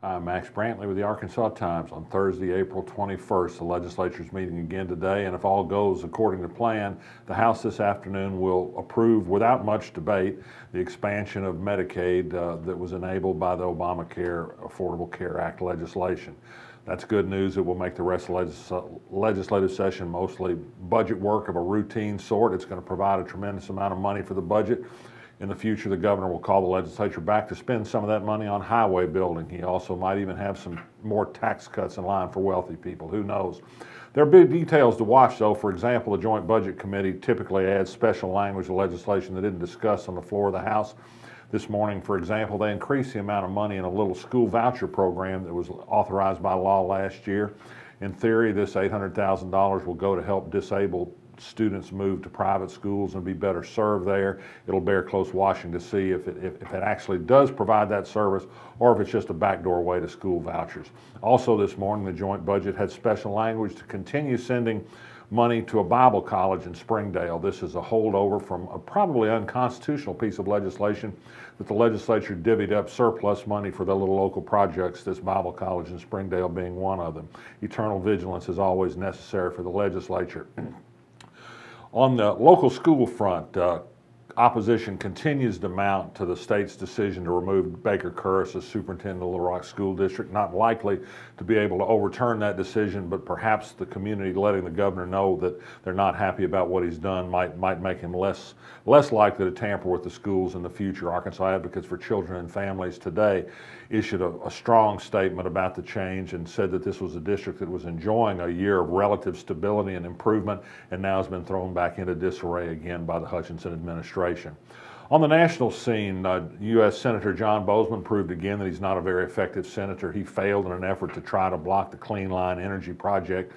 I'm Max Brantley with the Arkansas Times. On Thursday, April 21st, the legislature is meeting again today, and if all goes according to plan, the House this afternoon will approve without much debate the expansion of Medicaid that was enabled by the Obamacare Affordable Care Act legislation. That's good news. It will make the rest of the legislative session mostly budget work of a routine sort. It's going to provide a tremendous amount of money for the budget. In the future, the governor will call the legislature back to spend some of that money on highway building. He also might even have some more tax cuts in line for wealthy people. Who knows? There are big details to watch, though. For example, the Joint Budget Committee typically adds special language to legislation they didn't discuss on the floor of the House. This morning, for example, they increased the amount of money in a little school voucher program that was authorized by law last year. In theory, this $800,000 will go to help disabled students move to private schools and be better served there. It'll bear close watching to see if it actually does provide that service or if it's just a backdoor way to school vouchers. Also this morning, the joint budget had special language to continue sending money to a Bible college in Springdale. This is a holdover from a probably unconstitutional piece of legislation that the legislature divvied up surplus money for their little local projects, this Bible college in Springdale being one of them. Eternal vigilance is always necessary for the legislature. On the local school front, opposition continues to mount to the state's decision to remove Baker Kurrus as superintendent of Little Rock School District. Not likely to be able to overturn that decision, but perhaps the community letting the governor know that they're not happy about what he's done might make him less likely to tamper with the schools in the future. Arkansas Advocates for Children and Families today issued a strong statement about the change and said that this was a district that was enjoying a year of relative stability and improvement and now has been thrown back into disarray again by the Hutchinson administration. On the national scene, U.S. Senator John Bozeman proved again that he's not a very effective senator. He failed in an effort to try to block the Clean Line Energy project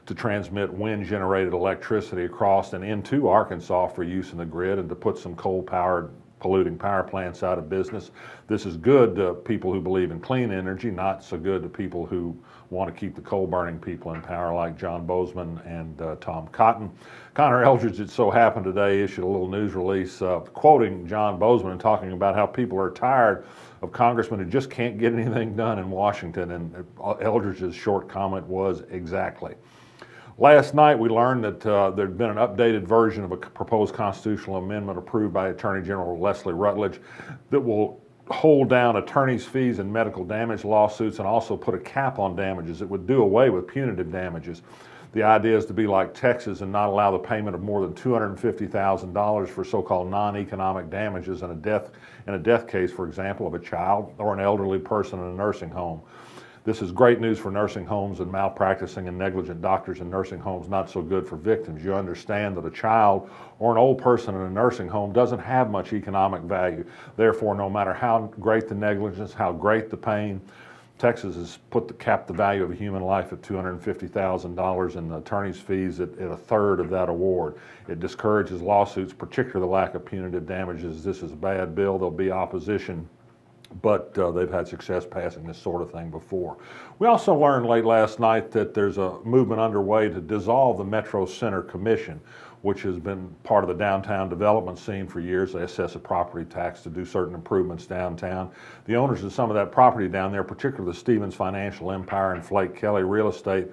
to transmit wind-generated electricity across and into Arkansas for use in the grid and to put some coal-powered polluting power plants out of business. This is good to people who believe in clean energy, not so good to people who want to keep the coal-burning people in power like John Bozeman and Tom Cotton. Connor Eldridge, it so happened today, issued a little news release quoting John Bozeman and talking about how people are tired of congressmen who just can't get anything done in Washington, and Eldridge's short comment was exactly. Last night, we learned that there had been an updated version of a proposed constitutional amendment approved by Attorney General Leslie Rutledge that will hold down attorneys' fees and medical damage lawsuits and also put a cap on damages. It would do away with punitive damages. The idea is to be like Texas and not allow the payment of more than $250,000 for so-called non-economic damages in a death case, for example, of a child or an elderly person in a nursing home. This is great news for nursing homes and malpracticing and negligent doctors in nursing homes, not so good for victims. You understand that a child or an old person in a nursing home doesn't have much economic value. Therefore, no matter how great the negligence, how great the pain, Texas has capped the value of a human life at $250,000 and the attorney's fees at a third of that award. It discourages lawsuits, particularly the lack of punitive damages. This is a bad bill. There'll be opposition, but they've had success passing this sort of thing before. We also learned late last night that there's a movement underway to dissolve the Metrocentre Commission, which has been part of the downtown development scene for years. They assess a property tax to do certain improvements downtown. The owners of some of that property down there, particularly the Stevens Financial Empire and Flake Kelly Real Estate,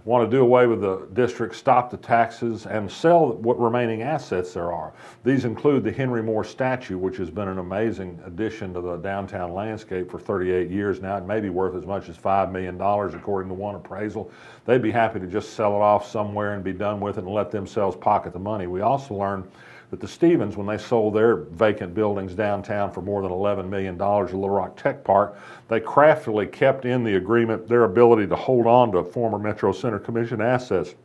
want to do away with the district, stop the taxes, and sell what remaining assets there are. These include the Henry Moore statue, which has been an amazing addition to the downtown landscape for 38 years now. It may be worth as much as $5 million according to one appraisal. They'd be happy to just sell it off somewhere and be done with it and let themselves pocket the money. We also learned that the Stevens, when they sold their vacant buildings downtown for more than $11 million at Little Rock Tech Park, they craftily kept in the agreement their ability to hold on to former Metrocentre Commission assets,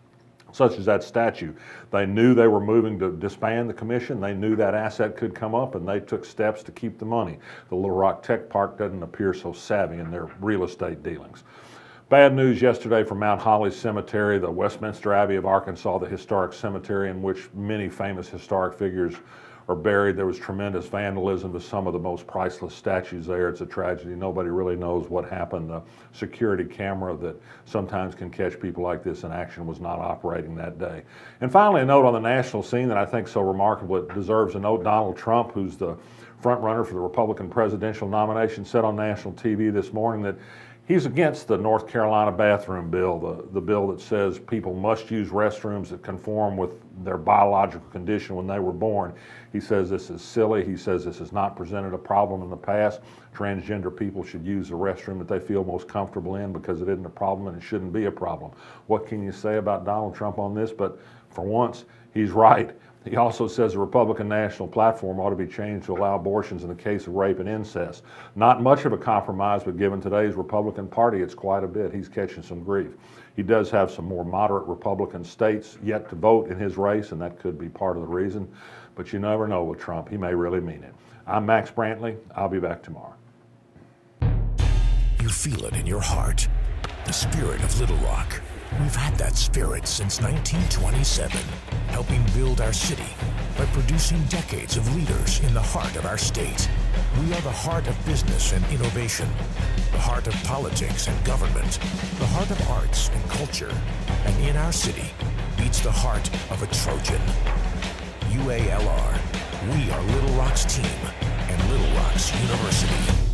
such as that statue. They knew they were moving to disband the commission. They knew that asset could come up, and they took steps to keep the money. The Little Rock Tech Park doesn't appear so savvy in their real estate dealings. Bad news yesterday from Mount Holly Cemetery, the Westminster Abbey of Arkansas, the historic cemetery in which many famous historic figures are buried. There was tremendous vandalism to some of the most priceless statues there. It's a tragedy. Nobody really knows what happened. The security camera that sometimes can catch people like this in action was not operating that day. And finally, a note on the national scene that I think is so remarkable it deserves a note. Donald Trump, who's the front runner for the Republican presidential nomination, said on national TV this morning that He's against the North Carolina bathroom bill, the bill that says people must use restrooms that conform with their biological condition when they were born. He says this is silly. He says this has not presented a problem in the past. Transgender people should use the restroom that they feel most comfortable in because it isn't a problem and it shouldn't be a problem. What can you say about Donald Trump on this? But for once, he's right. He also says the Republican national platform ought to be changed to allow abortions in the case of rape and incest. Not much of a compromise, but given today's Republican Party, it's quite a bit. He's catching some grief. He does have some more moderate Republican states yet to vote in his race, and that could be part of the reason. But you never know with Trump. He may really mean it. I'm Max Brantley. I'll be back tomorrow. You feel it in your heart. The spirit of Little Rock. We've had that spirit since 1927, helping build our city by producing decades of leaders in the heart of our state. We are the heart of business and innovation, the heart of politics and government, the heart of arts and culture, and in our city beats the heart of a Trojan. UALR, we are Little Rock's team and Little Rock's University.